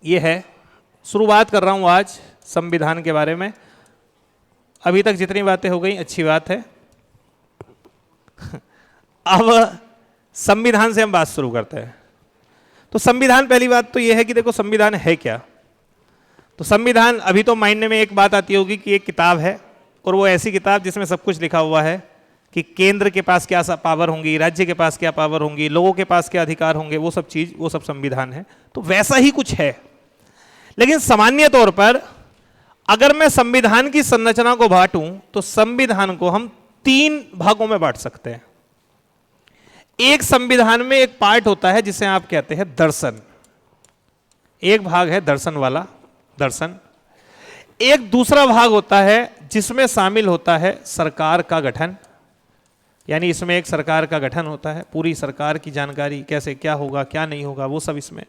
ये है, शुरुआत कर रहा हूँ आज संविधान के बारे में। अभी तक जितनी बातें हो गई अच्छी बात है। अब संविधान से हम बात शुरू करते हैं। तो संविधान, पहली बात तो ये है कि देखो संविधान है क्या। तो संविधान, अभी तो माइंड में एक बात आती होगी कि एक किताब है, और वो ऐसी किताब जिसमें सब कुछ लिखा हुआ है कि केंद्र के पास क्या पावर होंगी, राज्य के पास क्या पावर होंगी, लोगों के पास क्या अधिकार होंगे, वो सब चीज, वो सब संविधान है। तो वैसा ही कुछ है। लेकिन सामान्य तौर पर अगर मैं संविधान की संरचना को बांटूं तो संविधान को हम 3 भागों में बांट सकते हैं। एक संविधान में एक पार्ट होता है जिसे आप कहते हैं दर्शन। एक भाग है दर्शन वाला, दर्शन। एक दूसरा भाग होता है जिसमें शामिल होता है सरकार का गठन, यानी इसमें एक सरकार का गठन होता है, पूरी सरकार की जानकारी, कैसे क्या होगा क्या नहीं होगा वो सब इसमें,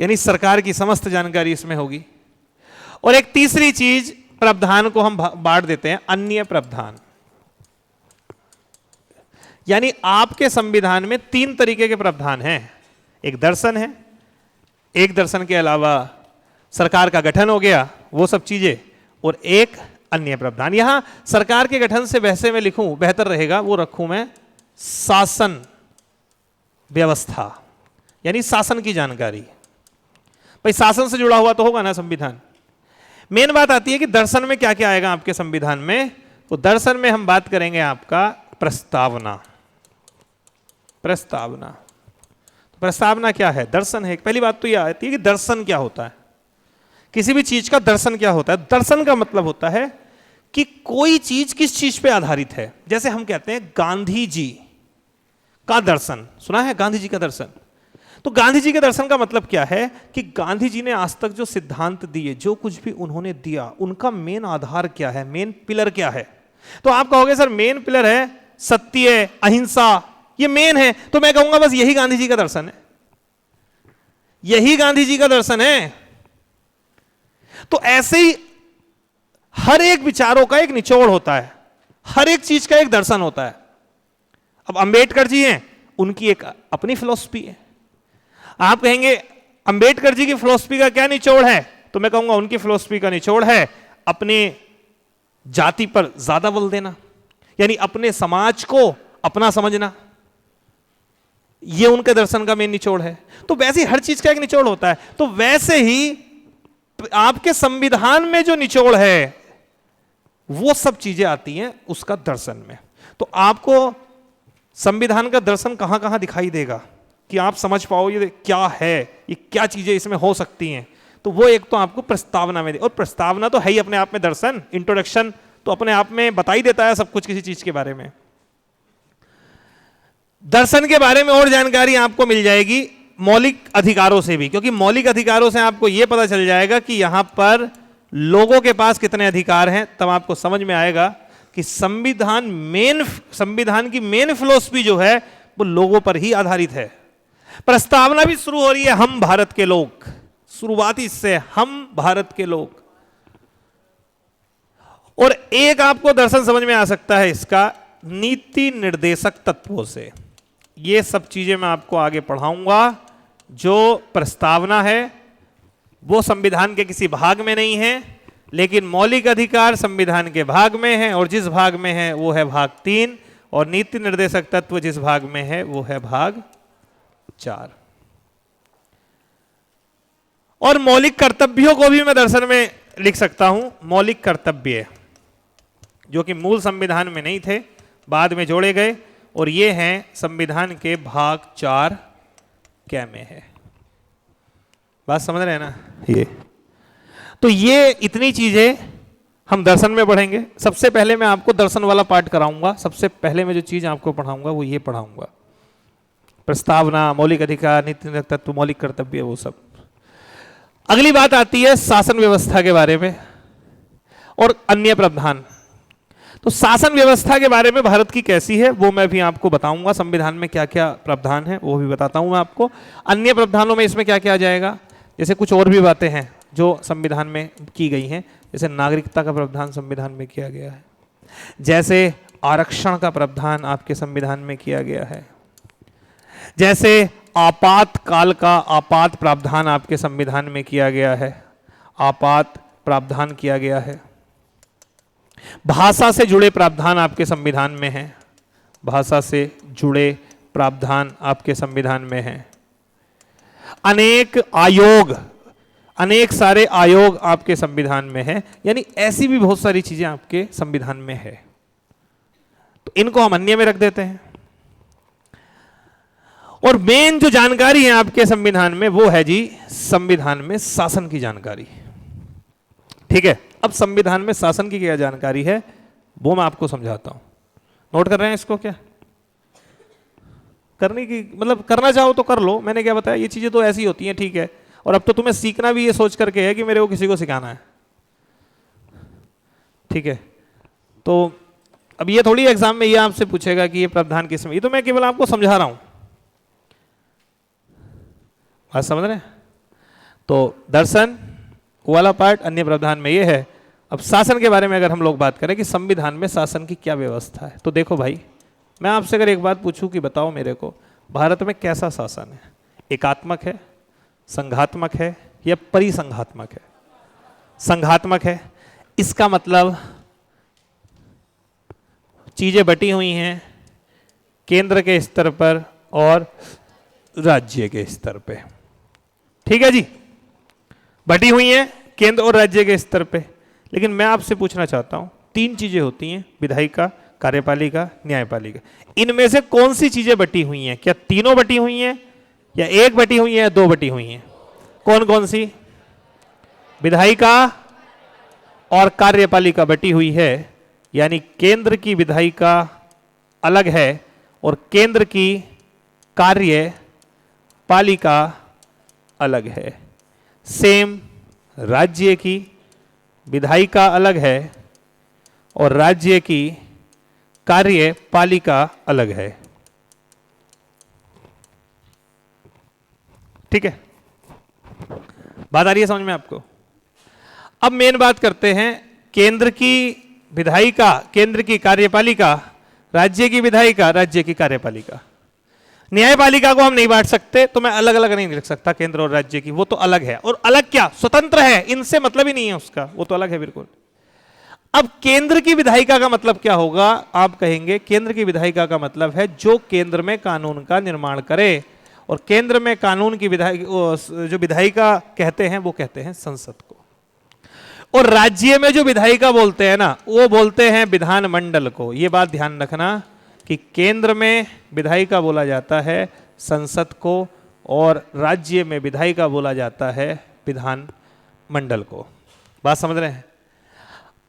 यानी सरकार की समस्त जानकारी इसमें होगी। और एक तीसरी चीज, प्रावधान को हम बांट देते हैं अन्य प्रावधान। यानी आपके संविधान में 3 तरीके के प्रावधान हैं। एक दर्शन है, एक दर्शन के अलावा सरकार का गठन हो गया, वो सब चीजें, और एक अन्य प्रावधान। यहां सरकार के गठन से वैसे मैं लिखूं बेहतर रहेगा, वो रखूं मैं शासन व्यवस्था, यानी शासन की जानकारी। भाई शासन से जुड़ा हुआ तो होगा ना संविधान। मेन बात आती है कि दर्शन में क्या क्या आएगा आपके संविधान में। तो दर्शन में हम बात करेंगे आपका प्रस्तावना। प्रस्तावना, तो प्रस्तावना क्या है, दर्शन है। पहली बात तो यह आती है कि दर्शन क्या होता है, किसी भी चीज का दर्शन क्या होता है। दर्शन का मतलब होता है कि कोई चीज किस चीज पे आधारित है। जैसे हम कहते हैं गांधी जी का दर्शन, सुना है गांधी जी का दर्शन। तो गांधी जी के दर्शन का मतलब क्या है कि गांधी जी ने आज तक जो सिद्धांत दिए, जो कुछ भी उन्होंने दिया, उनका मेन आधार क्या है, मेन पिलर क्या है। तो आप कहोगे सर मेन पिलर है सत्य, अहिंसा, ये मेन है। तो मैं कहूंगा बस यही गांधी जी का दर्शन है, यही गांधी जी का दर्शन है। तो ऐसे ही हर एक विचारों का एक निचोड़ होता है, हर एक चीज का एक दर्शन होता है। अब अंबेडकर जी हैं, उनकी एक अपनी फिलॉसफी है। आप कहेंगे अंबेडकर जी की फिलॉसफी का क्या निचोड़ है, तो मैं कहूंगा उनकी फिलॉसफी का निचोड़ है अपने जाति पर ज्यादा बल देना, यानी अपने समाज को अपना समझना। यह उनके दर्शन का मेन निचोड़ है। तो वैसे ही हर चीज का एक निचोड़ होता है। तो वैसे ही आपके संविधान में जो निचोड़ है वो सब चीजें आती हैं उसका दर्शन में। तो आपको संविधान का दर्शन कहां कहां दिखाई देगा कि आप समझ पाओ ये क्या है, ये क्या चीजें इसमें हो सकती हैं। तो वो एक तो आपको प्रस्तावना में, और प्रस्तावना तो है ही अपने आप में दर्शन। इंट्रोडक्शन तो अपने आप में बता ही देता है सब कुछ किसी चीज के बारे में। दर्शन के बारे में और जानकारी आपको मिल जाएगी मौलिक अधिकारों से भी, क्योंकि मौलिक अधिकारों से आपको यह पता चल जाएगा कि यहां पर लोगों के पास कितने अधिकार हैं। तब आपको समझ में आएगा कि संविधान की मेन फिलॉसफी जो है वो लोगों पर ही आधारित है। प्रस्तावना भी शुरू हो रही है हम भारत के लोग, शुरुआती इससे हम भारत के लोग। और एक आपको दर्शन समझ में आ सकता है इसका नीति निर्देशक तत्वों से। ये सब चीजें मैं आपको आगे पढ़ाऊंगा। जो प्रस्तावना है वो संविधान के किसी भाग में नहीं है, लेकिन मौलिक अधिकार संविधान के भाग में है, और जिस भाग में है वो है भाग 3, और नीति निर्देशक तत्व जिस भाग में है वो है भाग 4। और मौलिक कर्तव्यों को भी मैं दर्शन में लिख सकता हूं। मौलिक कर्तव्य जो कि मूल संविधान में नहीं थे, बाद में जोड़े गए, और ये हैं संविधान के भाग 4 क्या में है। बात समझ रहे हैं ना ये। तो ये इतनी चीजें हम दर्शन में पढ़ेंगे। सबसे पहले मैं आपको दर्शन वाला पार्ट कराऊंगा। सबसे पहले मैं जो चीज आपको पढ़ाऊंगा वो ये पढ़ाऊंगा, प्रस्तावना, मौलिक अधिकार, नीति निर्देशक तत्व, मौलिक कर्तव्य, वो सब। अगली बात आती है शासन व्यवस्था के बारे में और अन्य प्रावधान। तो शासन व्यवस्था के बारे में भारत की कैसी है वो मैं भी आपको बताऊंगा। संविधान में क्या क्या प्रावधान है वो भी बताता हूं मैं आपको। अन्य प्रावधानों में इसमें क्या क्या आ जाएगा, जैसे कुछ और भी बातें हैं जो संविधान में की गई हैं। जैसे नागरिकता का प्रावधान संविधान में किया गया है, जैसे आरक्षण का प्रावधान आपके संविधान में किया गया है, जैसे आपातकाल का आपात प्रावधान आपके संविधान में किया गया है, आपात प्रावधान किया गया है। भाषा से जुड़े प्रावधान आपके संविधान में हैं, भाषा से जुड़े प्रावधान आपके संविधान में हैं। अनेक आयोग, अनेक सारे आयोग आपके संविधान में हैं, यानी ऐसी भी बहुत सारी चीजें आपके संविधान में है। तो इनको हम अन्य में रख देते हैं। और मेन जो जानकारी है आपके संविधान में वो है जी संविधान में शासन की जानकारी। ठीक है, अब संविधान में शासन की क्या जानकारी है वो मैं आपको समझाता हूं। नोट कर रहे हैं इसको? क्या करने की मतलब करना चाहो तो कर लो, मैंने क्या बताया, ये चीजें तो ऐसी होती हैं, ठीक है। और अब तो तुम्हें सीखना भी ये सोच करके है कि मेरे को किसी को सिखाना है, ठीक है। तो अब ये थोड़ी एग्जाम में ये आपसे पूछेगा कि ये प्रावधान किस में, ये तो मैं केवल आपको समझा रहा हूं, बात समझ रहे हैं? तो दर्शन वाला पार्ट अन्य प्रावधान में ये है। अब शासन के बारे में अगर हम लोग बात करें कि संविधान में शासन की क्या व्यवस्था है, तो देखो भाई, मैं आपसे अगर एक बात पूछूं कि बताओ मेरे को भारत में कैसा शासन है, एकात्मक है, संघात्मक है या परिसंघात्मक है? संघात्मक है। इसका मतलब चीजें बटी हुई हैं केंद्र के स्तर पर और राज्य के स्तर पे, ठीक है जी, बटी हुई हैं केंद्र और राज्य के स्तर पे। लेकिन मैं आपसे पूछना चाहता हूं, तीन चीजें होती हैं, विधायिका, कार्यपालिका, न्यायपालिका, इनमें से कौन सी चीजें बटी हुई हैं? क्या तीनों बटी हुई हैं या एक बटी हुई है या दो बटी हुई हैं? कौन कौन सी? विधायिका और कार्यपालिका बटी हुई है, यानी केंद्र की विधायिका अलग है और केंद्र की कार्यपालिका अलग है। सेम राज्य की विधायिका अलग है और राज्य की कार्यपालिका अलग है, ठीक है। बात आ रही है समझ में आपको? अब मेन बात करते हैं, केंद्र की विधायिका, केंद्र की कार्यपालिका, राज्य की विधायिका, राज्य की कार्यपालिका। न्यायपालिका को हम नहीं बांट सकते, तो मैं अलग अलग नहीं लिख सकता केंद्र और राज्य की, वो तो अलग है। और अलग क्या, स्वतंत्र है, इनसे मतलब ही नहीं है उसका, वो तो अलग है बिल्कुल। अब केंद्र की विधायिका का मतलब क्या होगा? आप कहेंगे केंद्र की विधायिका का मतलब है जो केंद्र में कानून का निर्माण करे, और केंद्र में कानून की जो विधायिका कहते हैं वो कहते हैं संसद को। और राज्य में जो विधायिका बोलते हैं ना, वो बोलते हैं विधानमंडल को। ये बात ध्यान रखना कि केंद्र में विधायिका बोला जाता है संसद को और राज्य में विधायिका बोला जाता है विधानमंडल को। बात समझ रहे हैं?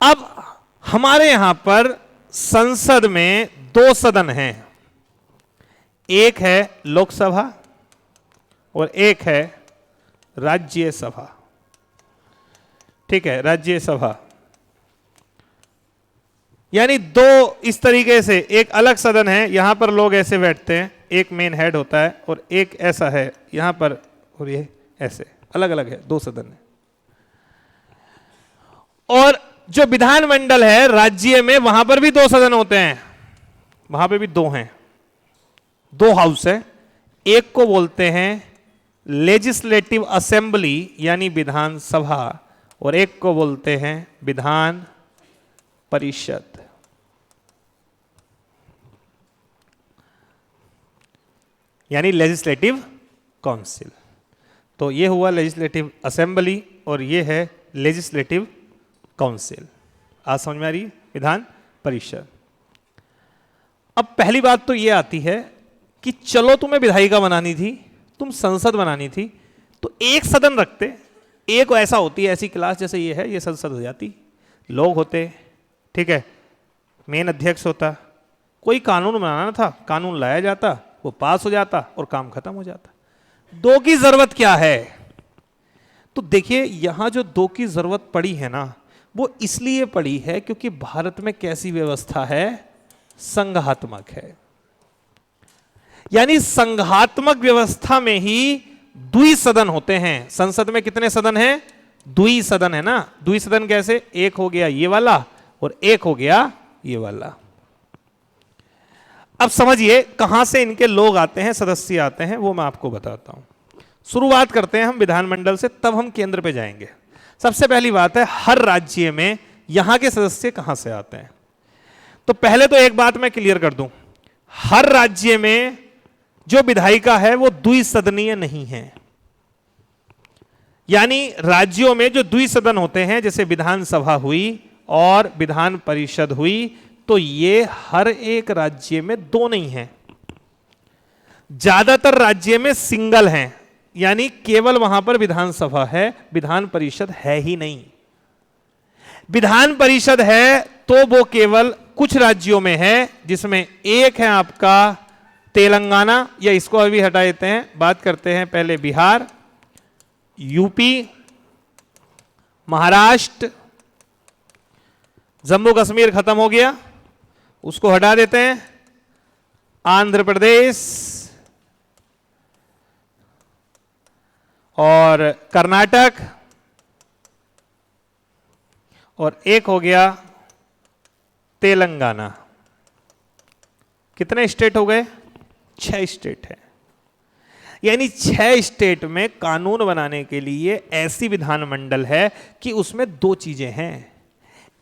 अब हमारे यहां पर संसद में दो सदन हैं, एक है लोकसभा और एक है राज्यसभा, ठीक है, राज्यसभा। यानी दो इस तरीके से, एक अलग सदन है, यहां पर लोग ऐसे बैठते हैं, एक मेन हेड होता है, और एक ऐसा है यहां पर, और ये ऐसे अलग अलग है, दो सदन है। और जो विधानमंडल है राज्य में, वहां पर भी दो सदन होते हैं, वहां पे भी दो हैं, दो हाउस है। एक को बोलते हैं लेजिस्लेटिव असेंबली यानी विधानसभा, और एक को बोलते हैं विधान परिषद यानी लेजिस्लेटिव काउंसिल। तो ये हुआ लेजिस्लेटिव असेंबली और ये है लेजिस्लेटिव काउंसिल। आज समझ में आ रही है? विधान परिषद। अब पहली बात तो ये आती है कि चलो तुम्हें विधायिका बनानी थी, तुम संसद बनानी थी, तो एक सदन रखते, एक ऐसा होती है, ऐसी क्लास जैसे ये है, ये संसद हो जाती, लोग होते, ठीक है, मेन अध्यक्ष होता, कोई कानून बनाना था, कानून लाया जाता, वो पास हो जाता और काम खत्म हो जाता। दो की जरूरत क्या है? तो देखिए यहां जो दो की जरूरत पड़ी है ना, वो इसलिए पड़ी है क्योंकि भारत में कैसी व्यवस्था है? संघात्मक है। यानी संघात्मक व्यवस्था में ही द्विसदन होते हैं। संसद में कितने सदन हैं? द्विसदन है ना। द्विसदन कैसे? एक हो गया ये वाला और एक हो गया ये वाला। अब समझिए कहां से इनके लोग आते हैं, सदस्य आते हैं, वो मैं आपको बताता हूं। शुरुआत करते हैं हम विधानमंडल से, तब हम केंद्र पे जाएंगे। सबसे पहली बात है, हर राज्य में यहां के सदस्य कहां से आते हैं। तो पहले तो एक बात मैं क्लियर कर दूं, हर राज्य में जो विधायिका है वो द्विसदनीय नहीं है। यानी राज्यों में जो द्विसदन होते हैं, जैसे विधानसभा हुई और विधान परिषद हुई, तो ये हर एक राज्य में दो नहीं है, ज्यादातर राज्य में सिंगल हैं। यानी केवल वहां पर विधानसभा है, विधान परिषद है ही नहीं। विधान परिषद है तो वो केवल कुछ राज्यों में है, जिसमें एक है आपका तेलंगाना, या इसको अभी हटा देते हैं, बात करते हैं पहले बिहार, यूपी, महाराष्ट्र, जम्मू कश्मीर खत्म हो गया, उसको हटा देते हैं, आंध्र प्रदेश और कर्नाटक, और एक हो गया तेलंगाना। कितने स्टेट हो गए? 6 स्टेट है। यानी 6 स्टेट में कानून बनाने के लिए ऐसी विधानमंडल है कि उसमें दो चीजें हैं,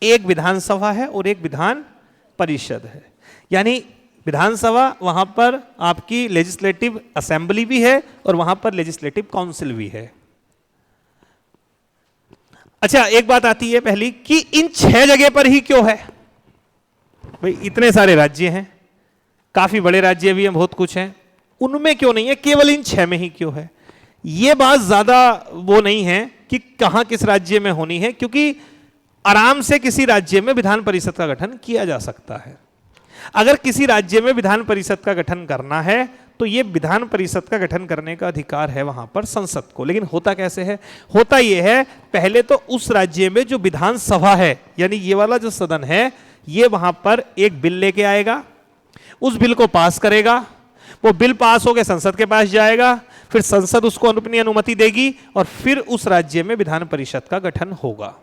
एक विधानसभा है और एक विधान परिषद है। यानी विधानसभा, वहां पर आपकी लेजिस्लेटिव असेंबली भी है और वहां पर लेजिस्लेटिव काउंसिल भी है। अच्छा, एक बात आती है पहली कि इन 6 जगह पर ही क्यों है? भाई इतने सारे राज्य हैं, काफी बड़े राज्य भी हैं, बहुत कुछ हैं, उनमें क्यों नहीं है, केवल इन 6 में ही क्यों है? यह बात ज्यादा वो नहीं है कि कहां किस राज्य में होनी है, क्योंकि आराम से किसी राज्य में विधान परिषद का गठन किया जा सकता है। अगर किसी राज्य में विधान परिषद का गठन करना है तो यह विधान परिषद का गठन करने का अधिकार है वहां पर संसद को। लेकिन होता कैसे है? होता यह है, पहले तो उस राज्य में जो विधानसभा है, यानी ये वाला जो सदन है, ये वहां पर एक बिल लेके आएगा, उस बिल को पास करेगा, वो बिल पास होकर संसद के पास जाएगा, फिर संसद उसको अपनी अनुमति देगी और फिर उस राज्य में विधान परिषद का गठन होगा।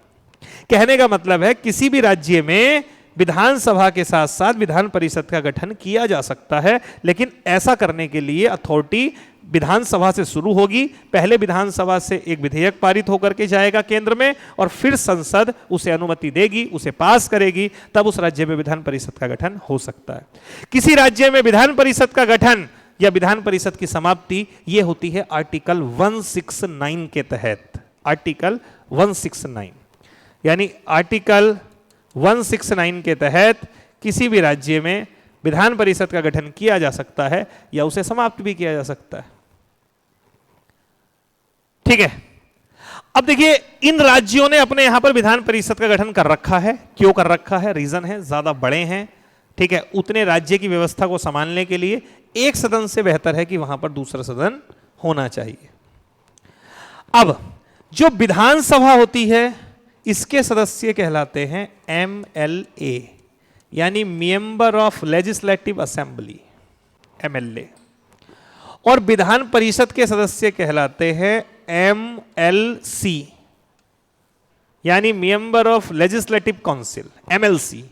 कहने का मतलब है किसी भी राज्य में विधानसभा के साथ साथ विधान परिषद का गठन किया जा सकता है, लेकिन ऐसा करने के लिए अथॉरिटी विधानसभा से शुरू होगी। पहले विधानसभा से एक विधेयक पारित होकर के जाएगा केंद्र में और फिर संसद उसे अनुमति देगी, उसे पास करेगी, तब उस राज्य में विधान परिषद का गठन हो सकता है। किसी राज्य में विधान परिषद का गठन या विधान परिषद की समाप्ति यह होती है आर्टिकल 169 के तहत। आर्टिकल 169 यानी आर्टिकल 169 के तहत किसी भी राज्य में विधान परिषद का गठन किया जा सकता है या उसे समाप्त भी किया जा सकता है। ठीक है, अब देखिए इन राज्यों ने अपने यहां पर विधान परिषद का गठन कर रखा है। क्यों कर रखा है? रीजन है, ज्यादा बड़े हैं, ठीक है, उतने राज्य की व्यवस्था को संभालने के लिए एक सदन से बेहतर है कि वहां पर दूसरा सदन होना चाहिए। अब जो विधानसभा होती है इसके सदस्य कहलाते हैं MLA, यानी member of legislative assembly, MLA, और विधान परिषद के सदस्य कहलाते हैं MLC, यानी member of legislative council, MLC।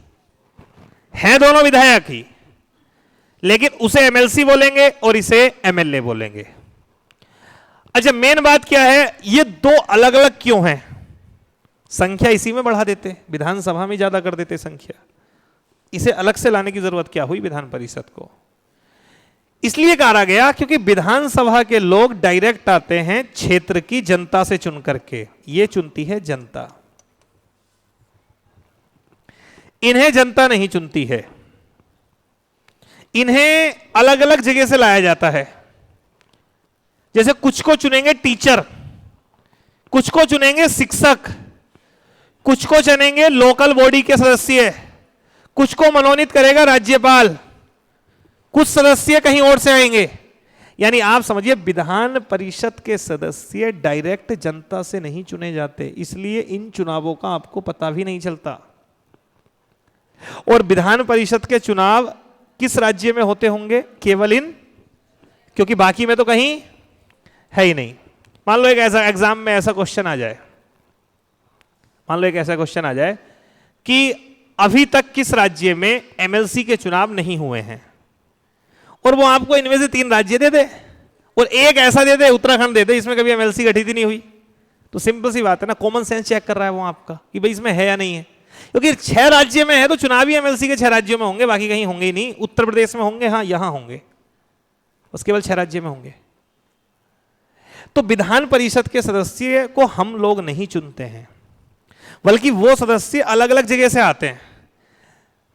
हैं दोनों विधायक ही, लेकिन उसे MLC बोलेंगे और इसे MLA बोलेंगे। अच्छा, मेन बात क्या है, ये दो अलग अलग क्यों हैं? संख्या इसी में बढ़ा देते, विधानसभा में ज्यादा कर देते संख्या, इसे अलग से लाने की जरूरत क्या हुई विधान परिषद को? इसलिए कहा गया क्योंकि विधानसभा के लोग डायरेक्ट आते हैं क्षेत्र की जनता से चुन करके, ये चुनती है जनता, इन्हें जनता नहीं चुनती है, इन्हें अलग अलग जगह से लाया जाता है। जैसे कुछ को चुनेंगे टीचर, कुछ को चुनेंगे शिक्षक, कुछ को चुनेंगे लोकल बॉडी के सदस्य, कुछ को मनोनीत करेगा राज्यपाल, कुछ सदस्य कहीं और से आएंगे। यानी आप समझिए विधान परिषद के सदस्य डायरेक्ट जनता से नहीं चुने जाते, इसलिए इन चुनावों का आपको पता भी नहीं चलता। और विधान परिषद के चुनाव किस राज्य में होते होंगे? केवल इन, क्योंकि बाकी में तो कहीं है ही नहीं। मान लो एक ऐसा एग्जाम में ऐसा क्वेश्चन आ जाए, मान लो एक ऐसा क्वेश्चन आ जाए कि अभी तक किस राज्य में MLC के चुनाव नहीं हुए हैं, और वो आपको इनमें से 3 राज्य दे दे और एक ऐसा दे दे, उत्तराखंड दे दे, इसमें कभी एमएलसी गठित ही नहीं हुई, तो सिंपल सी बात है ना, कॉमन सेंस चेक कर रहा है वो आपका कि भाई इसमें है या नहीं है। क्योंकि 6 राज्य में है तो चुनावी एमएलसी के 6 राज्यों में होंगे, बाकी कहीं होंगे ही नहीं। उत्तर प्रदेश में होंगे, हाँ यहां होंगे, बस केवल 6 राज्य में होंगे। तो विधान परिषद के सदस्य को हम लोग नहीं चुनते हैं, बल्कि वो सदस्य अलग अलग जगह से आते हैं।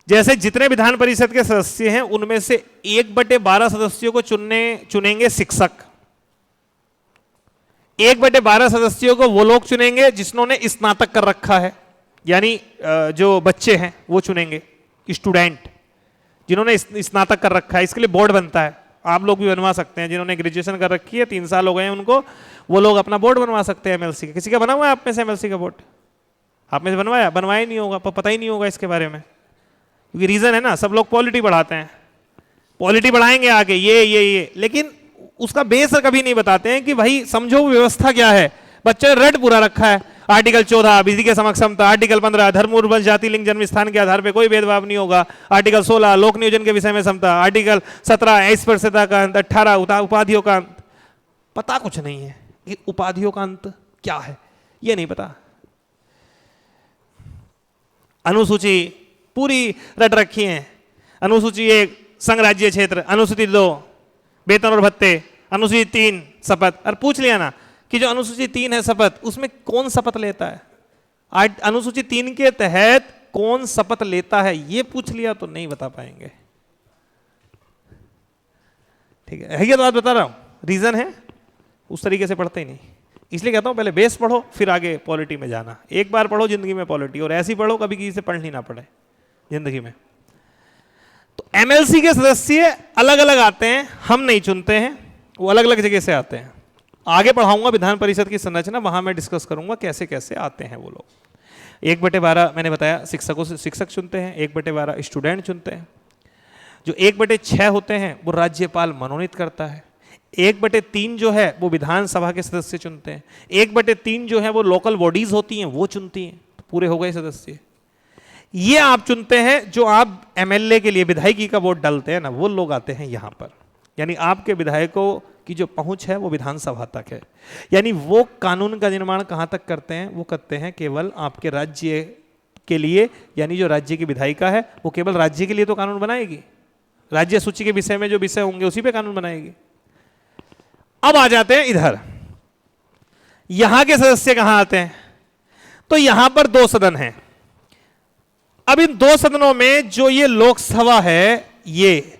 जैसे जितने विधान परिषद के सदस्य हैं उनमें से 1/12 सदस्यों को चुनेंगे शिक्षक, 1/12 सदस्यों को वो लोग चुनेंगे जिन्होंने स्नातक कर रखा है, यानी जो बच्चे हैं वो चुनेंगे, स्टूडेंट जिन्होंने स्नातक कर रखा है। इसके लिए बोर्ड बनता है, आप लोग भी बनवा सकते हैं, जिन्होंने ग्रेजुएशन कर रखी है 3 साल हो गए हैं उनको, वो लोग अपना बोर्ड बनवा सकते हैं एमएलसी का। किसी का बना हुआ है आप में से एमएलसी का बोर्ड? आप में से बनवाया नहीं होगा, पता ही नहीं होगा इसके बारे में, क्योंकि रीजन है ना, सब लोग पॉलिटी बढ़ाते हैं, पॉलिटी बढ़ाएंगे आगे ये, लेकिन उसका बेस कभी नहीं बताते हैं कि भाई समझो व्यवस्था क्या है। बच्चे ने रट पूरा रखा है, आर्टिकल 14 विधि के समक्ष समता, आर्टिकल 15 धर्म वंश जाति लिंग जन्म स्थान के आधार पर कोई भेदभाव नहीं होगा, आर्टिकल 16 लोक नियोजन के विषय में समता, आर्टिकल 17 स्पर्शता का अंत, 18 उपाधियों का अंत। पता कुछ नहीं है कि उपाधियों का अंत क्या है, ये नहीं पता। अनुसूची पूरी रट रखी है, अनुसूची 1 संघ राज्य क्षेत्र, अनुसूची 2 वेतन और भत्ते, अनुसूची 3 शपथ। और पूछ लिया ना कि जो अनुसूची 3 है शपथ, उसमें कौन शपथ लेता है, अनुसूची 3 के तहत कौन शपथ लेता है, ये पूछ लिया तो नहीं बता पाएंगे। ठीक है, ये तो बात बता रहा हूं, रीजन है उस तरीके से पढ़ते ही नहीं। इसलिए कहता हूं पहले बेस पढ़ो फिर आगे पॉलिटी में जाना। एक बार पढ़ो जिंदगी में पॉलिटी, और ऐसी पढ़ो कभी किसी से पढ़नी ना पड़े जिंदगी में। तो एमएलसी के सदस्य अलग अलग आते हैं, हम नहीं चुनते हैं, वो अलग अलग जगह से आते हैं। आगे पढ़ाऊंगा विधान परिषद की संरचना, वहां मैं डिस्कस करूंगा कैसे कैसे आते हैं वो लोग। 1/12 मैंने बताया शिक्षकों से शिक्षक चुनते हैं, 1/12 स्टूडेंट चुनते हैं। जो 1/6 होते हैं वो राज्यपाल मनोनीत करता है, 1/3 जो है वो विधानसभा के सदस्य चुनते हैं, 1/3 जो है वो लोकल बॉडीज होती हैं वो चुनती हैं। तो पूरे हो गए सदस्य। ये आप चुनते हैं, जो आप एमएलए के लिए विधायकी का वोट डालते हैं ना, वो लोग आते हैं यहां पर। यानी आपके विधायकों की जो पहुंच है वो विधानसभा तक है। यानी वो कानून का निर्माण कहां तक करते हैं, वो करते हैं केवल आपके राज्य के लिए। यानी जो राज्य की विधायिका है वो केवल राज्य के लिए तो कानून बनाएगी, राज्य सूची के विषय में जो विषय होंगे उसी पे कानून बनाएगी। अब आ जाते हैं इधर, यहां के सदस्य कहां आते हैं, तो यहां पर 2 सदन हैं। अब इन 2 सदनों में जो ये लोकसभा है, ये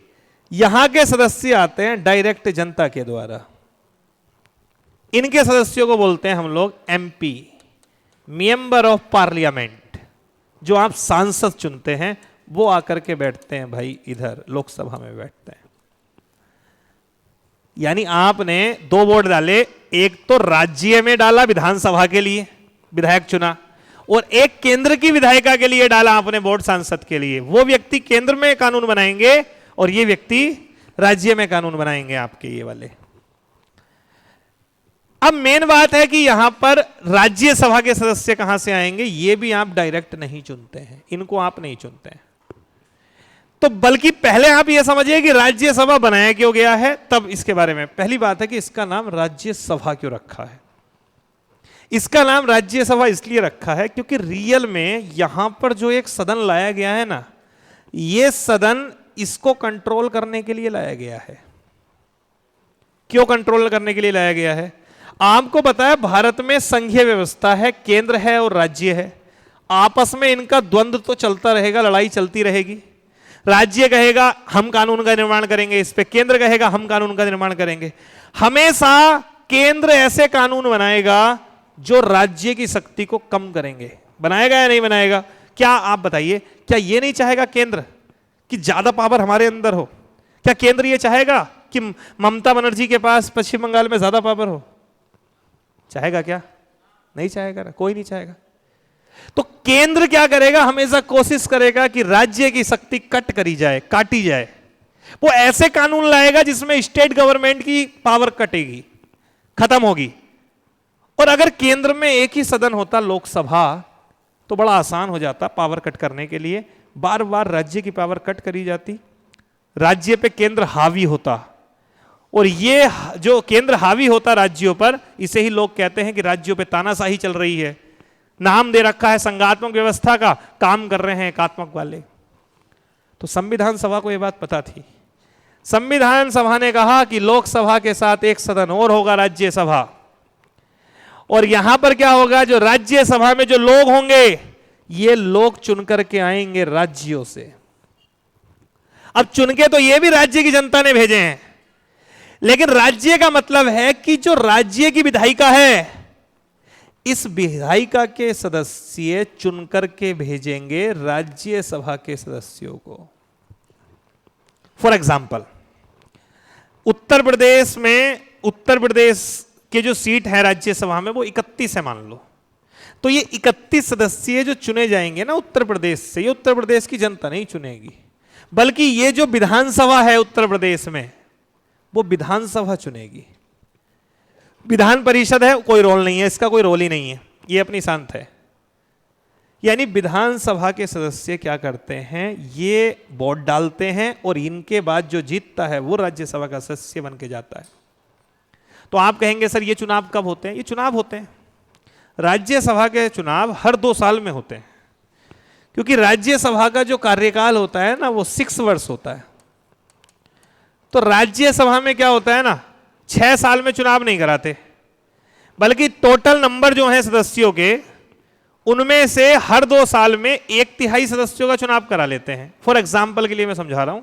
यहां के सदस्य आते हैं डायरेक्ट जनता के द्वारा। इनके सदस्यों को बोलते हैं हम लोग एमपी, मेंबर ऑफ पार्लियामेंट। जो आप सांसद चुनते हैं वो आकर के बैठते हैं भाई इधर लोकसभा में बैठते हैं। यानी आपने 2 वोट डाले, एक तो राज्य में डाला विधानसभा के लिए विधायक चुना, और एक केंद्र की विधायिका के लिए डाला आपने वोट सांसद के लिए। वो व्यक्ति केंद्र में कानून बनाएंगे और ये व्यक्ति राज्य में कानून बनाएंगे आपके ये वाले। अब मेन बात है कि यहां पर राज्यसभा के सदस्य कहां से आएंगे, ये भी आप डायरेक्ट नहीं चुनते हैं, इनको आप नहीं चुनते हैं। तो बल्कि पहले आप ये समझिए कि राज्यसभा बनाया क्यों गया है, तब इसके बारे में। पहली बात है कि इसका नाम राज्यसभा क्यों रखा है। इसका नाम राज्यसभा इसलिए रखा है क्योंकि रियल में यहां पर जो एक सदन लाया गया है ना, ये सदन इसको कंट्रोल करने के लिए लाया गया है। क्यों कंट्रोल करने के लिए लाया गया है? आपको पता है भारत में संघीय व्यवस्था है, केंद्र है और राज्य है। आपस में इनका द्वंद्व तो चलता रहेगा, लड़ाई चलती रहेगी। राज्य कहेगा हम कानून का निर्माण करेंगे इस पे, केंद्र कहेगा हम कानून का निर्माण करेंगे। हमेशा केंद्र ऐसे कानून बनाएगा जो राज्य की शक्ति को कम करेंगे। बनाएगा या नहीं बनाएगा? क्या आप बताइए, क्या ये नहीं चाहेगा केंद्र कि ज्यादा पावर हमारे अंदर हो? क्या केंद्र ये चाहेगा कि ममता बनर्जी के पास पश्चिम बंगाल में ज्यादा पावर हो? चाहेगा क्या? नहीं चाहेगा ना, कोई नहीं चाहेगा। तो केंद्र क्या करेगा? हमेशा कोशिश करेगा कि राज्य की शक्ति कट करी जाए, काटी जाए। वो ऐसे कानून लाएगा जिसमें स्टेट गवर्नमेंट की पावर कटेगी, खत्म होगी। और अगर केंद्र में एक ही सदन होता लोकसभा, तो बड़ा आसान हो जाता पावर कट करने के लिए। बार बार राज्य की पावर कट करी जाती राज्य पे केंद्र हावी होता, और ये जो केंद्र हावी होता राज्यों पर, इसे ही लोग कहते हैं कि राज्यों पे तानाशाही चल रही है। नाम दे रखा है संघात्मक व्यवस्था का, काम कर रहे हैं एकात्मक वाले। तो संविधान सभा को यह बात पता थी। संविधान सभा ने कहा कि लोकसभा के साथ एक सदन और होगा, राज्यसभा, और यहां पर क्या होगा, जो राज्यसभा में जो लोग होंगे ये लोग चुन करके आएंगे राज्यों से। अब चुन के तो ये भी राज्य की जनता ने भेजे हैं, लेकिन राज्य का मतलब है कि जो राज्य की विधायिका है, इस विधायिका के सदस्य चुन करके भेजेंगे राज्यसभा के सदस्यों को। फॉर एग्जाम्पल, उत्तर प्रदेश के जो सीट है राज्यसभा में वो 31 है मान लो, तो ये 31 सदस्य जो चुने जाएंगे ना उत्तर प्रदेश से, ये उत्तर प्रदेश की जनता नहीं चुनेगी, बल्कि ये जो विधानसभा है उत्तर प्रदेश में वो विधानसभा चुनेगी। विधान परिषद है, कोई रोल नहीं है इसका, कोई रोल ही नहीं है, ये अपनी शांत है। यानी विधानसभा के सदस्य क्या करते हैं, ये वोट डालते हैं और इनके बाद जो जीतता है वो राज्यसभा का सदस्य बन के जाता है। तो आप कहेंगे सर ये चुनाव कब होते हैं? ये चुनाव होते हैं, राज्यसभा के चुनाव हर 2 साल में होते हैं, क्योंकि राज्यसभा का जो कार्यकाल होता है ना वो 6 वर्ष होता है। तो राज्यसभा में क्या होता है ना, 6 साल में चुनाव नहीं कराते, बल्कि टोटल नंबर जो है सदस्यों के, उनमें से हर 2 साल में 1/3 सदस्यों का चुनाव करा लेते हैं। फॉर एग्जाम्पल के लिए मैं समझा रहा हूं,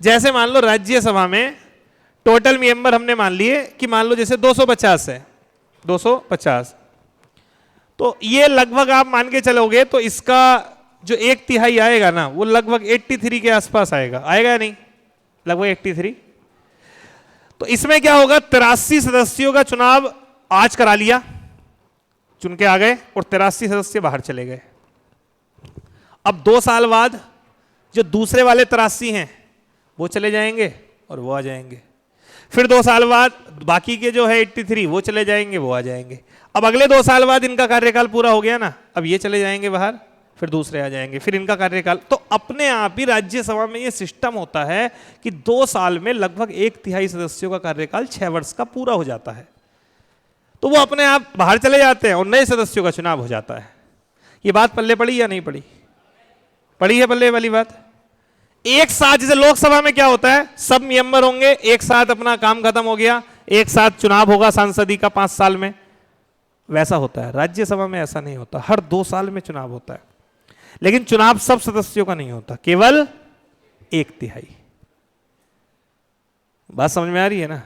जैसे मान लो राज्यसभा में टोटल मेंबर हमने मान लिए कि मान लो जैसे 250 है, 250, तो ये लगभग आप मान के चलोगे तो इसका जो 1/3 आएगा ना वो लगभग 83 के आसपास आएगा या नहीं, लगभग 83। तो इसमें क्या होगा, 83 सदस्यों का चुनाव आज करा लिया, चुन के आ गए, और 83 सदस्य बाहर चले गए। अब 2 साल बाद जो दूसरे वाले 83 हैं वो चले जाएंगे और वो आ जाएंगे, फिर 2 साल बाद बाकी के जो है 83 वो चले जाएंगे, वो आ जाएंगे। अब अगले 2 साल बाद इनका कार्यकाल पूरा हो गया ना, अब ये चले जाएंगे बाहर, फिर दूसरे आ जाएंगे, फिर इनका कार्यकाल। तो अपने आप ही राज्यसभा में ये सिस्टम होता है कि 2 साल में लगभग 1/3 सदस्यों का कार्यकाल 6 वर्ष का पूरा हो जाता है, तो वो अपने आप बाहर चले जाते हैं और नए सदस्यों का चुनाव हो जाता है। ये बात पल्ले पड़ी या नहीं पड़ी? पड़ी है पल्ले वाली बात। एक साथ, जैसे लोकसभा में क्या होता है, सब मेंबर होंगे एक साथ, अपना काम खत्म हो गया, एक साथ चुनाव होगा सांसदी का 5 साल में, वैसा होता है। राज्यसभा में ऐसा नहीं होता, हर 2 साल में चुनाव होता है, लेकिन चुनाव सब सदस्यों का नहीं होता, केवल 1/3। बात समझ में आ रही है ना?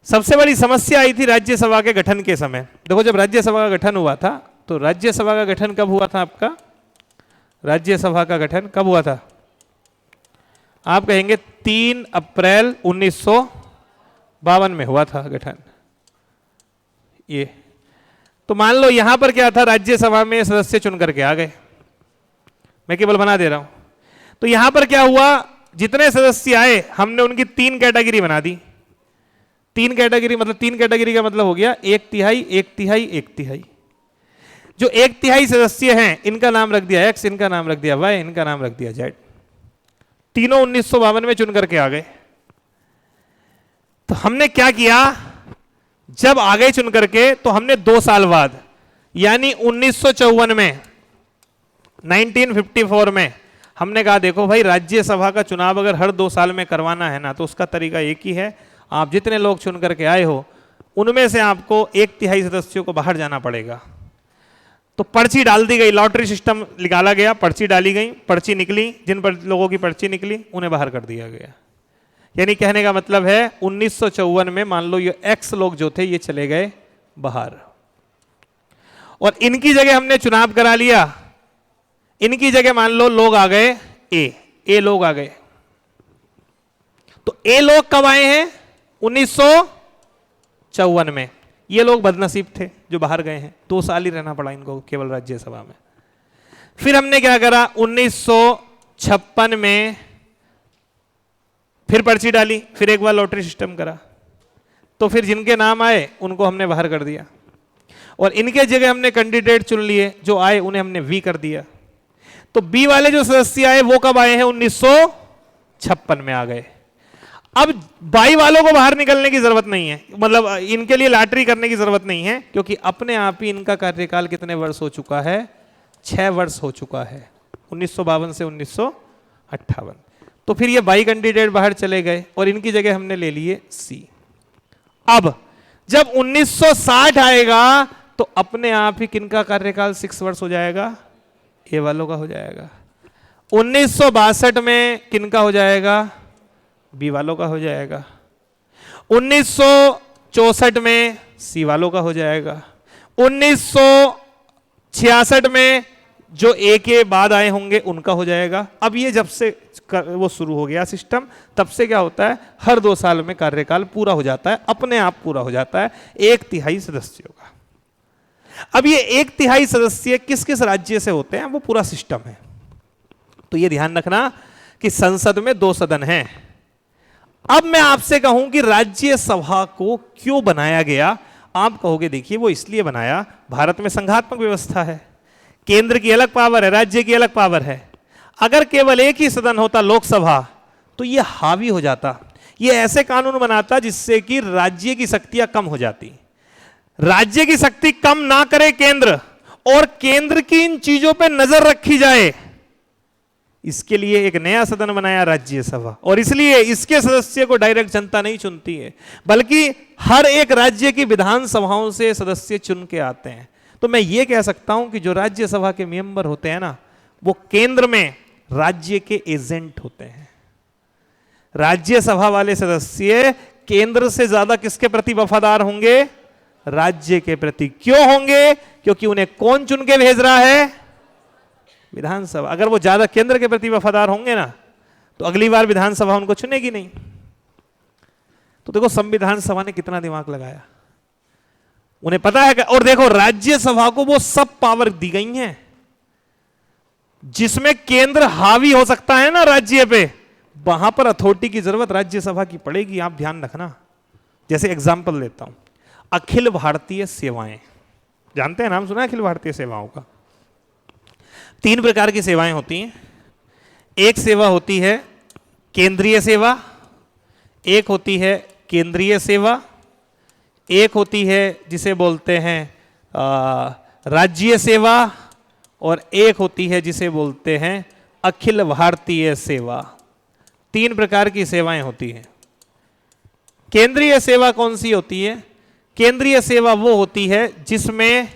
सबसे बड़ी समस्या आई थी राज्यसभा के गठन के समय। देखो, जब राज्यसभा का गठन हुआ था, तो राज्यसभा का गठन कब हुआ था आपका? राज्यसभा का गठन कब हुआ था? आप कहेंगे 3 अप्रैल 1952 में हुआ था गठन। ये तो मान लो यहां पर क्या था, राज्यसभा में सदस्य चुन करके आ गए, मैं केवल बना दे रहा हूं। तो यहां पर क्या हुआ, जितने सदस्य आए हमने उनकी 3 कैटेगरी बना दी। 3 कैटेगरी मतलब 3 कैटेगरी का मतलब हो गया 1/3, 1/3, 1/3। जो 1/3 सदस्य हैं इनका नाम रख दिया X, इनका नाम रख दिया Y, इनका नाम रख दिया Z। तीनों 1952 में चुन करके आ गए। तो हमने क्या किया, जब आ गए चुन करके, तो हमने 2 साल बाद यानी 1954 में, 1954 में हमने कहा देखो भाई, राज्यसभा का चुनाव अगर हर 2 साल में करवाना है ना, तो उसका तरीका एक ही है, आप जितने लोग चुन करके आए हो उनमें से आपको 1/3 सदस्यों को बाहर जाना पड़ेगा। तो पर्ची डाल दी गई, लॉटरी सिस्टम निकाला गया, पर्ची डाली गई, पर्ची निकली, जिन पर लोगों की पर्ची निकली उन्हें बाहर कर दिया गया। यानी कहने का मतलब है 1954 में मान लो ये X लोग जो थे ये चले गए बाहर, और इनकी जगह हमने चुनाव करा लिया। इनकी जगह मान लो लोग आ गए ए लोग आ गए। तो ए लोग कब आए हैं? 1954 में। ये लोग बदनसीब थे जो बाहर गए हैं, 2 साल ही रहना पड़ा इनको केवल राज्यसभा में। फिर हमने क्या करा, 1956 में फिर पर्ची डाली, फिर एक बार लॉटरी सिस्टम करा, तो फिर जिनके नाम आए उनको हमने बाहर कर दिया, और इनके जगह हमने कैंडिडेट चुन लिए, जो आए उन्हें हमने वी कर दिया। तो बी वाले जो सदस्य आए वो कब आए हैं? 56 में आ गए। अब बाई वालों को बाहर निकलने की जरूरत नहीं है, मतलब इनके लिए लॉटरी करने की जरूरत नहीं है, क्योंकि अपने आप ही इनका कार्यकाल कितने वर्ष हो चुका है, 6 वर्ष हो चुका है, 1952 से 1958। तो फिर ये बाई कैंडिडेट बाहर चले गए और इनकी जगह हमने ले लिए सी। अब जब 1960 आएगा तो अपने आप ही किनका कार्यकाल 6 वर्ष हो जाएगा, ए वालों का हो जाएगा। 1962 में किनका हो जाएगा, बी वालों का हो जाएगा। 1964 में सी वालों का हो जाएगा। 1966 में जो ए के बाद आए होंगे उनका हो जाएगा। अब ये जब से वो शुरू हो गया सिस्टम, तब से क्या होता है, हर 2 साल में कार्यकाल पूरा हो जाता है, अपने आप पूरा हो जाता है 1/3 सदस्यों का। अब ये 1/3 सदस्य किस किस राज्य से होते हैं, वो पूरा सिस्टम है। तो ये ध्यान रखना कि संसद में 2 सदन हैं। अब मैं आपसे कहूं कि राज्यसभा को क्यों बनाया गया, आप कहोगे देखिए वो इसलिए बनाया, भारत में संघात्मक व्यवस्था है, केंद्र की अलग पावर है, राज्य की अलग पावर है। अगर केवल एक ही सदन होता लोकसभा तो ये हावी हो जाता, ये ऐसे कानून बनाता जिससे कि राज्य की शक्तियां कम हो जाती। राज्य की शक्ति कम ना करे केंद्र, और केंद्र की इन चीजों पे नजर रखी जाए, इसके लिए एक नया सदन बनाया राज्यसभा। और इसलिए इसके सदस्य को डायरेक्ट जनता नहीं चुनती है, बल्कि हर एक राज्य की विधानसभाओं से सदस्य चुन के आते हैं। तो मैं ये कह सकता हूं कि जो राज्यसभा के मेंबर होते हैं ना, वो केंद्र में राज्य के एजेंट होते हैं। राज्यसभा वाले सदस्य केंद्र से ज्यादा किसके प्रति वफादार होंगे, राज्य के प्रति। क्यों होंगे, क्योंकि उन्हें कौन चुन के भेज रहा है, विधानसभा। अगर वो ज्यादा केंद्र के प्रति वफादार होंगे ना, तो अगली बार विधानसभा उनको चुनेगी नहीं। तो देखो संविधान सभा ने कितना दिमाग लगाया, उन्हें पता है। और देखो राज्यसभा को वो सब पावर दी गई हैं जिसमें केंद्र हावी हो सकता है ना राज्य पे, वहां पर अथॉरिटी की जरूरत राज्यसभा की पड़ेगी। आप ध्यान रखना। जैसे एग्जांपल देता हूं, अखिल भारतीय सेवाएं, जानते हैं, नाम सुना है अखिल भारतीय सेवाओं का। 3 प्रकार की सेवाएं होती हैं। एक सेवा होती है केंद्रीय सेवा, एक होती है केंद्रीय सेवा, एक होती है जिसे बोलते हैं राज्य सेवा, और एक होती है जिसे बोलते हैं अखिल भारतीय सेवा। 3 प्रकार की सेवाएं होती हैं। केंद्रीय सेवा कौन सी होती है, केंद्रीय सेवा वो होती है जिसमें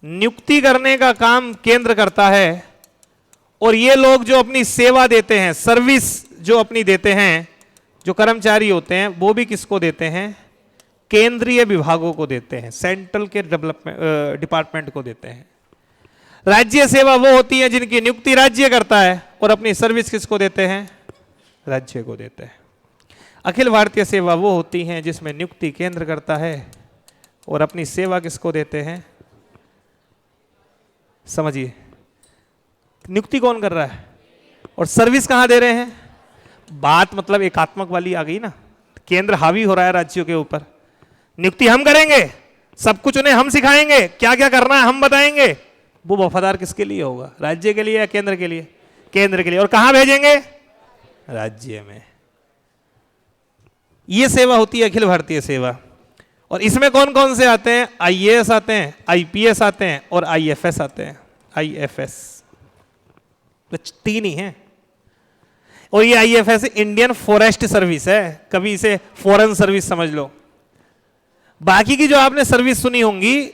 नियुक्ति करने का काम केंद्र करता है, और ये लोग जो अपनी सेवा देते हैं, सर्विस जो अपनी देते हैं, जो कर्मचारी होते हैं, वो भी किसको देते हैं, केंद्रीय विभागों को देते हैं, सेंट्रल के डेवलपमेंट डिपार्टमेंट को देते हैं। राज्य सेवा वो होती है जिनकी नियुक्ति राज्य करता है और अपनी सर्विस किसको देते हैं, राज्य को देते हैं। अखिल भारतीय सेवा वो होती हैं जिसमें नियुक्ति केंद्र करता है और अपनी सेवा किसको देते हैं, समझिए, नियुक्ति कौन कर रहा है और सर्विस कहां दे रहे हैं। बात मतलब एकात्मक वाली आ गई ना, केंद्र हावी हो रहा है राज्यों के ऊपर, नियुक्ति हम करेंगे, सब कुछ उन्हें हम सिखाएंगे, क्या क्या करना है हम बताएंगे। वो वफादार किसके लिए होगा, राज्य के लिए या केंद्र के लिए, केंद्र के लिए। और कहां भेजेंगे, राज्य में। ये सेवा होती है अखिल भारतीय सेवा। और इसमें कौन कौन से आते हैं, आईएएस आते हैं, आईपीएस आते हैं और आईएफएस आते हैं। आईएफएस तो 3 ही हैं। और ये आईएफएस इंडियन फॉरेस्ट सर्विस है, कभी इसे फॉरेन सर्विस समझ लो। बाकी की जो आपने सर्विस सुनी होंगी,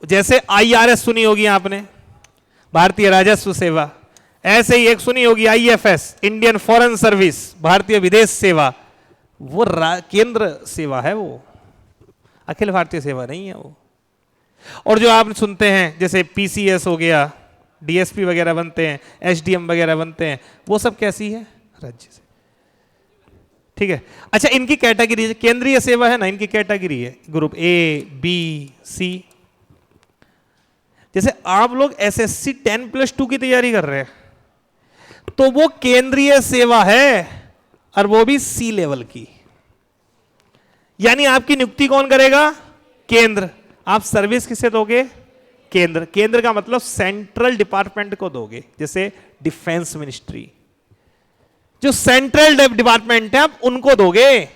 जैसे आईआरएस सुनी होगी आपने, भारतीय राजस्व सेवा, ऐसे ही एक सुनी होगी आईएफएस, इंडियन फॉरेन सर्विस, भारतीय विदेश सेवा, वो केंद्र सेवा है, वो अखिल भारतीय सेवा नहीं है वो। और जो आप सुनते हैं जैसे पीसीएस हो गया, डीएसपी वगैरह बनते हैं, एसडीएम वगैरह बनते हैं, वो सब कैसी है, राज्य से। ठीक है, अच्छा इनकी कैटेगरी, केंद्रीय सेवा है ना, इनकी कैटेगरी है ग्रुप ए बी सी। जैसे आप लोग एसएससी 10+2 की तैयारी कर रहे हैं तो वो केंद्रीय सेवा है, और वो भी सी लेवल की। यानी आपकी नियुक्ति कौन करेगा, केंद्र। आप सर्विस किसे दोगे, केंद्र। केंद्र का मतलब सेंट्रल डिपार्टमेंट को दोगे, जैसे डिफेंस मिनिस्ट्री, जो सेंट्रल डिपार्टमेंट है आप उनको दोगे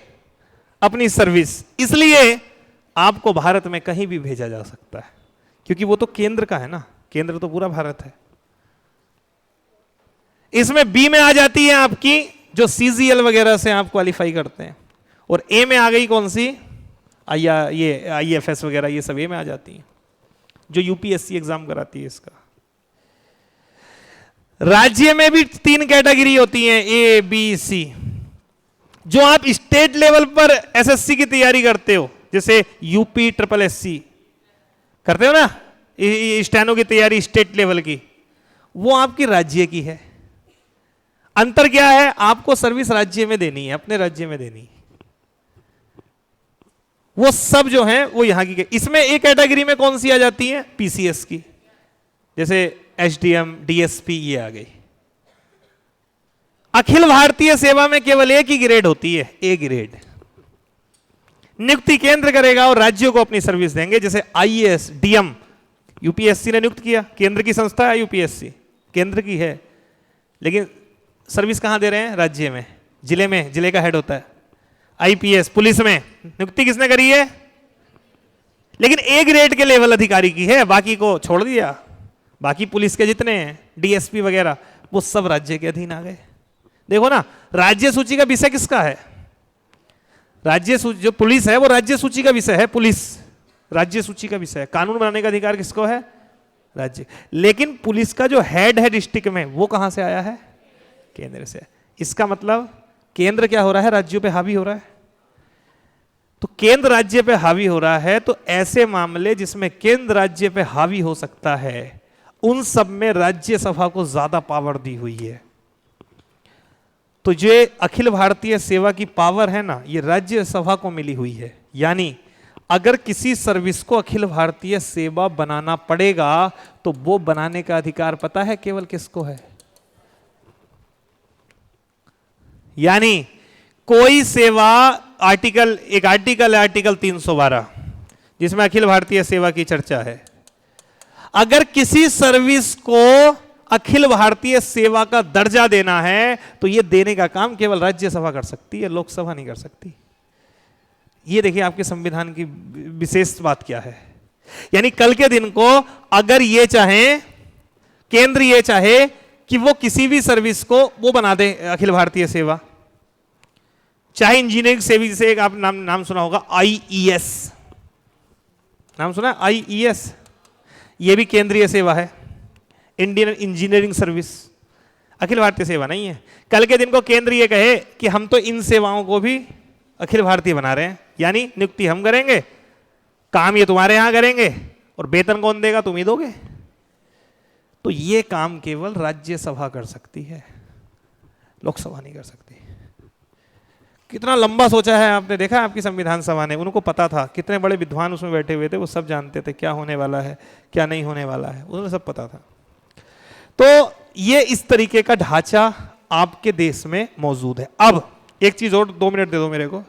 अपनी सर्विस, इसलिए आपको भारत में कहीं भी भेजा जा सकता है, क्योंकि वो तो केंद्र का है ना, केंद्र तो पूरा भारत है। इसमें बी में आ जाती है आपकी जो सीजीएल वगैरह से आप क्वालिफाई करते हैं, और ए में आ गई कौन सी, ये आईएफएस वगैरह, ये सब ए में आ जाती है, जो यूपीएससी एग्जाम कराती है इसका। राज्य में भी 3 कैटेगरी होती हैं, ए बी सी। जो आप स्टेट लेवल पर एसएससी की तैयारी करते हो, जैसे यूपी ट्रिपल एससी करते हो ना, स्टेनो की तैयारी स्टेट लेवल की, वो आपकी राज्य की है। अंतर क्या है, आपको सर्विस राज्य में देनी है, अपने राज्य में देनी है। वो सब जो है वो यहां की। इसमें एक कैटेगरी में कौन सी आ जाती है, पीसीएस की, जैसे एसडीएम डीएसपी ये आ गई। अखिल भारतीय सेवा में केवल एक ही ग्रेड होती है, ए ग्रेड। नियुक्ति केंद्र करेगा और राज्यों को अपनी सर्विस देंगे, जैसे आईएएस डीएम यूपीएससी ने नियुक्त किया, केंद्र की संस्था है यूपीएससी, केंद्र की है, लेकिन सर्विस कहां दे रहे हैं, राज्य में, जिले में, जिले का हेड होता है। आईपीएस पुलिस में नियुक्ति किसने करी है, लेकिन ए ग्रेड के लेवल अधिकारी की है, बाकी को छोड़ दिया। बाकी पुलिस के जितने हैं डीएसपी वगैरह वो सब राज्य के अधीन आ गए। देखो ना, राज्य सूची का विषय किसका है, राज्य सूची, जो पुलिस है वो राज्य सूची का विषय है, पुलिस राज्य सूची का विषय है। कानून बनाने का अधिकार किसको है, राज्य। लेकिन पुलिस का जो हेड है डिस्ट्रिक्ट में, वो कहां से आया है, केंद्र से। इसका मतलब केंद्र क्या हो रहा है, राज्यों पे हावी हो रहा है। तो केंद्र राज्य पे हावी हो रहा है, तो ऐसे मामले जिसमें केंद्र राज्य पे हावी हो सकता है, उन सब में राज्यसभा को ज्यादा पावर दी हुई है। तो जो अखिल भारतीय सेवा की पावर है ना, ये राज्यसभा को मिली हुई है। यानी अगर किसी सर्विस को अखिल भारतीय सेवा बनाना पड़ेगा, तो वो बनाने का अधिकार पता है केवल किसको है, यानी कोई सेवा एक आर्टिकल है आर्टिकल 312, जिसमें अखिल भारतीय सेवा की चर्चा है। अगर किसी सर्विस को अखिल भारतीय सेवा का दर्जा देना है, तो यह देने का काम केवल राज्यसभा कर सकती है, लोकसभा नहीं कर सकती। ये देखिए आपके संविधान की विशेष बात क्या है। यानी कल के दिन को अगर ये चाहे, केंद्र ये चाहे कि वो किसी भी सर्विस को वो बना दे अखिल भारतीय सेवा, चाहे इंजीनियरिंग सेवी से, एक आप नाम सुना होगा आईईएस, नाम सुना है आईईएस, ये भी केंद्रीय सेवा है, Indian engineering service, Akhil Bharatiya सेवा नहीं है। कल के दिन को केंद्र ये कहे कि हम तो इन सेवाओं को भी अखिल भारतीय बना रहे हैं, यानी नियुक्ति हम करेंगे, काम ये तुम्हारे यहां करेंगे, और वेतन कौन देगा, तुम ही दोगे। तो ये काम केवल राज्यसभा कर सकती है, लोकसभा नहीं कर सकती। कितना लंबा सोचा है आपने, देखा आपकी संविधान सभा ने, उनको पता था, कितने बड़े विद्वान उसमें बैठे हुए थे, वो सब जानते थे क्या होने वाला है क्या नहीं होने वाला है, उन्हें सब पता था। तो ये इस तरीके का ढांचा आपके देश में मौजूद है। अब एक चीज और, 2 मिनट दे दो मेरे को।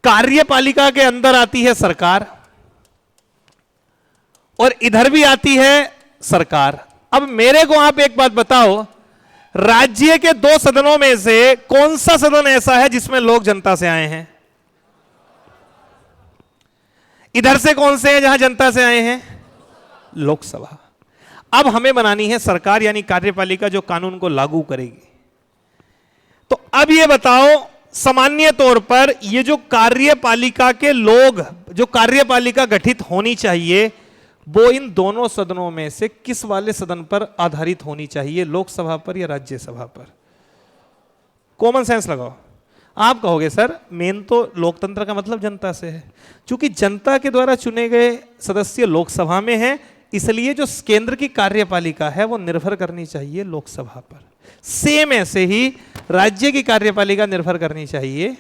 कार्यपालिका के अंदर आती है सरकार और इधर भी आती है सरकार। अब मेरे को आप एक बात बताओ, राज्य के 2 सदनों में से कौन सा सदन ऐसा है जिसमें लोग जनता से आए हैं? इधर से कौन से हैं जहां जनता से आए हैं? लोकसभा। अब हमें बनानी है सरकार, यानी कार्यपालिका, जो कानून को लागू करेगी। तो अब ये बताओ, सामान्य तौर पर ये जो कार्यपालिका के लोग, जो कार्यपालिका गठित होनी चाहिए, वो इन दोनों सदनों में से किस वाले सदन पर आधारित होनी चाहिए, लोकसभा पर या राज्यसभा पर? कॉमन सेंस लगाओ। आप कहोगे सर मेन तो लोकतंत्र का मतलब जनता से है, क्योंकि जनता के द्वारा चुने गए सदस्य लोकसभा में हैं, इसलिए जो केंद्र की कार्यपालिका है वो निर्भर करनी चाहिए लोकसभा पर। सेम ऐसे ही राज्य की कार्यपालिका निर्भर करनी चाहिए।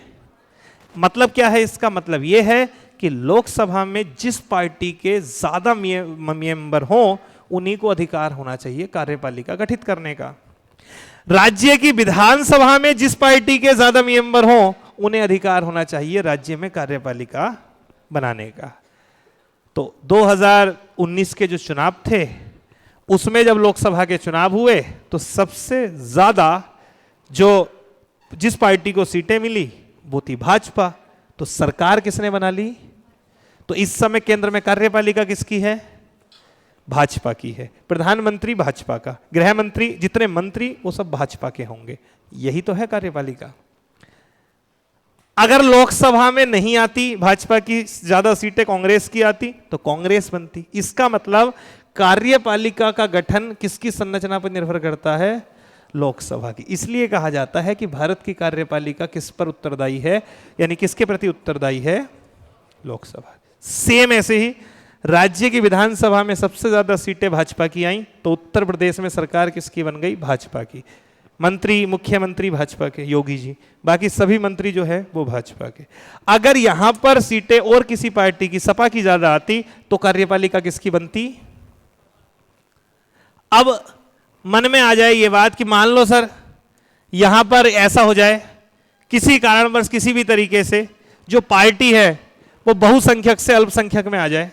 मतलब क्या है इसका? मतलब यह है कि लोकसभा में जिस पार्टी के ज्यादा मेंबर हों, उन्हीं को अधिकार होना चाहिए कार्यपालिका गठित करने का। राज्य की विधानसभा में जिस पार्टी के ज्यादा मेंबर हों, उन्हें अधिकार होना चाहिए राज्य में कार्यपालिका बनाने का। तो 2019 के जो चुनाव थे, उसमें जब लोकसभा के चुनाव हुए, तो सबसे ज्यादा जो तो जिस पार्टी को सीटें मिली वो थी भाजपा। तो सरकार किसने बना ली? तो इस समय केंद्र में कार्यपालिका किसकी है? भाजपा की है। प्रधानमंत्री भाजपा का, गृह मंत्री, जितने मंत्री वो सब भाजपा के होंगे। यही तो है कार्यपालिका। अगर लोकसभा में नहीं आती भाजपा की ज्यादा सीटें कांग्रेस की आती तो कांग्रेस बनती। इसका मतलब कार्यपालिका का गठन किसकी संरचना पर निर्भर करता है? लोकसभा की। इसलिए कहा जाता है कि भारत की कार्यपालिका किस पर उत्तरदायी है, यानी किसके प्रति उत्तरदायी है? लोकसभा। सेम ऐसे ही राज्य की विधानसभा में सबसे ज्यादा सीटें भाजपा की आई तो उत्तर प्रदेश में सरकार किसकी बन गई? भाजपा की। मंत्री, मुख्यमंत्री भाजपा के, योगी जी। बाकी सभी मंत्री जो है वो भाजपा के। अगर यहां पर सीटें और किसी पार्टी की, सपा की ज्यादा आती तो कार्यपालिका किसकी बनती? अब मन में आ जाए ये बात कि मान लो सर यहां पर ऐसा हो जाए, किसी कारणवश किसी भी तरीके से जो पार्टी है वो बहुसंख्यक से अल्पसंख्यक में आ जाए,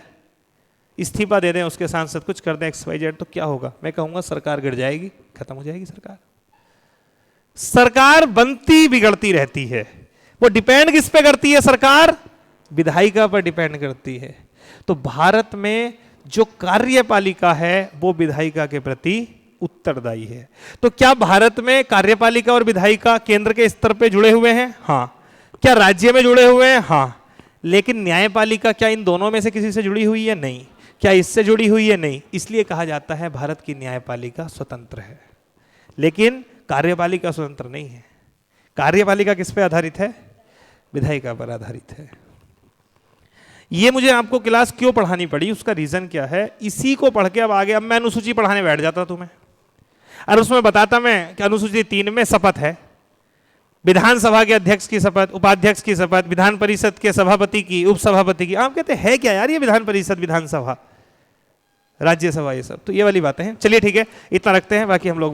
इस्तीफा दे दें उसके सांसद, कुछ कर दें XYZ, तो क्या होगा? मैं कहूंगा सरकार गिर जाएगी, खत्म हो जाएगी सरकार। सरकार बनती बिगड़ती रहती है। वो डिपेंड किस पे करती है? सरकार विधायिका पर डिपेंड करती है। तो भारत में जो कार्यपालिका है वो विधायिका के प्रति उत्तरदायी है। तो क्या भारत में कार्यपालिका और विधायिका केंद्र के स्तर पे जुड़े हुए हैं? हाँ। क्या राज्य में जुड़े हुए हैं? हाँ। लेकिन न्यायपालिका क्या इन दोनों में से किसी से जुड़ी हुई है? नहीं। क्या इससे जुड़ी हुई है? नहीं। इसलिए कहा जाता है भारत की न्यायपालिका स्वतंत्र है, लेकिन कार्यपालिका स्वतंत्र नहीं है। कार्यपालिका किस पे आधारित है? विधायिका पर आधारित है। ये मुझे आपको क्लास क्यों पढ़ानी पड़ी, उसका रीजन क्या है? इसी को पढ़ के अब आगे, अब मैं अनुसूची पढ़ाने बैठ जाता तुम्हें और उसमें बताता मैं कि अनुसूची 3 में शपथ है, विधानसभा के अध्यक्ष की शपथ, उपाध्यक्ष की शपथ, विधान परिषद के सभापति की, उपसभापति की। आप कहते हैं क्या यार ये विधान परिषद, विधानसभा, राज्यसभा, ये सब तो ये वाली बातें हैं। चलिए ठीक है, इतना रखते हैं, बाकी हम लोग